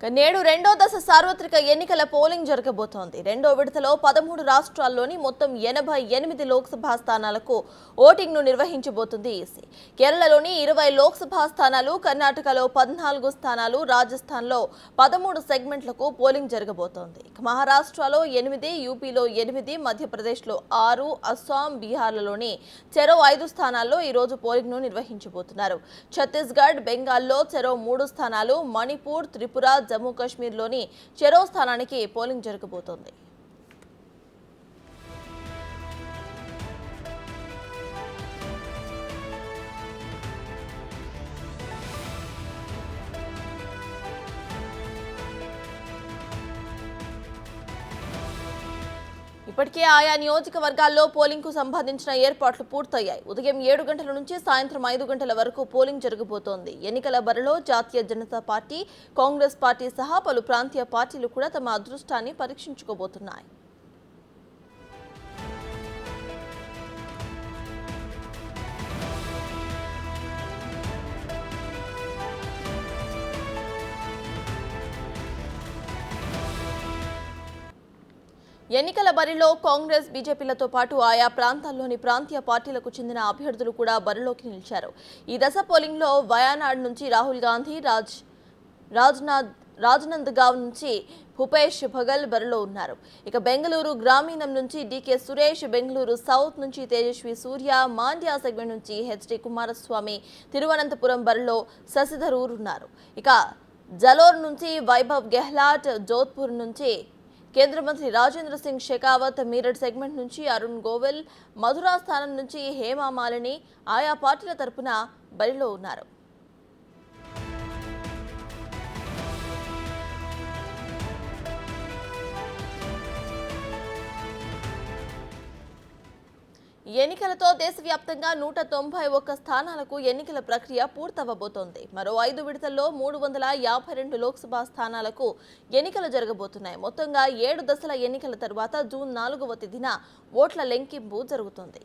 నేడు రెండో దశ సార్వత్రిక ఎన్నికల పోలింగ్ జరగబోతోంది. రెండో విడతలో 13 రాష్ట్రాల్లోని మొత్తం 88 లోక్సభ స్థానాలకు ఓటింగ్ ను నిర్వహించబోతుంది ఈసీ. కేరళలోని 20 లోక్సభ స్థానాలు, కర్ణాటకలో 14 స్థానాలు, రాజస్థాన్లో 13 సెగ్మెంట్లకు పోలింగ్ జరగబోతోంది. మహారాష్ట్రలో 8, యూపీలో 8, మధ్యప్రదేశ్లో 6, అస్సాం, బీహార్లలోని చెరో 5 స్థానాల్లో ఈ రోజు పోలింగ్ ను నిర్వహించబోతున్నారు. ఛత్తీస్గఢ్, బెంగాల్లో చెరో 3 స్థానాలు, మణిపూర్, త్రిపుర, జమ్మూ కాశ్మీర్లోని చెరో స్థానానికి పోలింగ్ జరగబోతోంది. ఇప్పటికే ఆయా నియోజకవర్గాల్లో పోలింగ్ కు సంబంధించిన ఏర్పాట్లు పూర్తయ్యాయి. ఉదయం 7 గంటల నుంచి సాయంత్రం 5 గంటల వరకు పోలింగ్ జరగబోతోంది. ఎన్నికల బరిలో జాతీయ జనతా పార్టీ, కాంగ్రెస్ పార్టీ సహా పలు ప్రాంతీయ పార్టీలు కూడా తమ అదృష్టాన్ని పరీక్షించుకోబోతున్నాయి. ఎన్నికల బరిలో కాంగ్రెస్, బీజేపీలతో పాటు ఆయా ప్రాంతాల్లోని ప్రాంతీయ పార్టీలకు చెందిన అభ్యర్థులు కూడా బరిలోకి నిలిచారు. ఈ దశ పోలింగ్లో వయనాడ్ నుంచి రాహుల్ గాంధీ, రాజ్నందగావ్ నుంచి భూపేష్ బఘెల్ బరిలో ఉన్నారు. ఇక బెంగళూరు గ్రామీణం నుంచి డీకే సురేష్, బెంగళూరు సౌత్ నుంచి తేజస్వి సూర్య, మాండ్యా సెగ్మెంట్ నుంచి హెచ్డి కుమారస్వామి, తిరువనంతపురం బరిలో శశిధరూర్ ఉన్నారు. ఇక జలోర్ నుంచి వైభవ్ గెహ్లాట్, జోధ్పూర్ నుంచి కేంద్ర మంత్రి రాజేంద్ర సింగ్ షెకావత్, మీరట్ సెగ్మెంట్ నుంచి అరుణ్ గోవిల్, మధురా స్థానం నుంచి హేమా మాలిని ఆయా పార్టీల తరపున బరిలో ఉన్నారు. ఎన్నికలతో దేశవ్యాప్తంగా 191 స్థానాలకు ఎన్నికల ప్రక్రియ పూర్తవబోతోంది. మరో 5 విడతల్లో 352 లోక్సభ స్థానాలకు ఎన్నికలు జరగబోతున్నాయి. మొత్తంగా 7 దశల ఎన్నికల తర్వాత జూన్ 4వ తేదీన ఓట్ల లెక్కింపు జరుగుతుంది.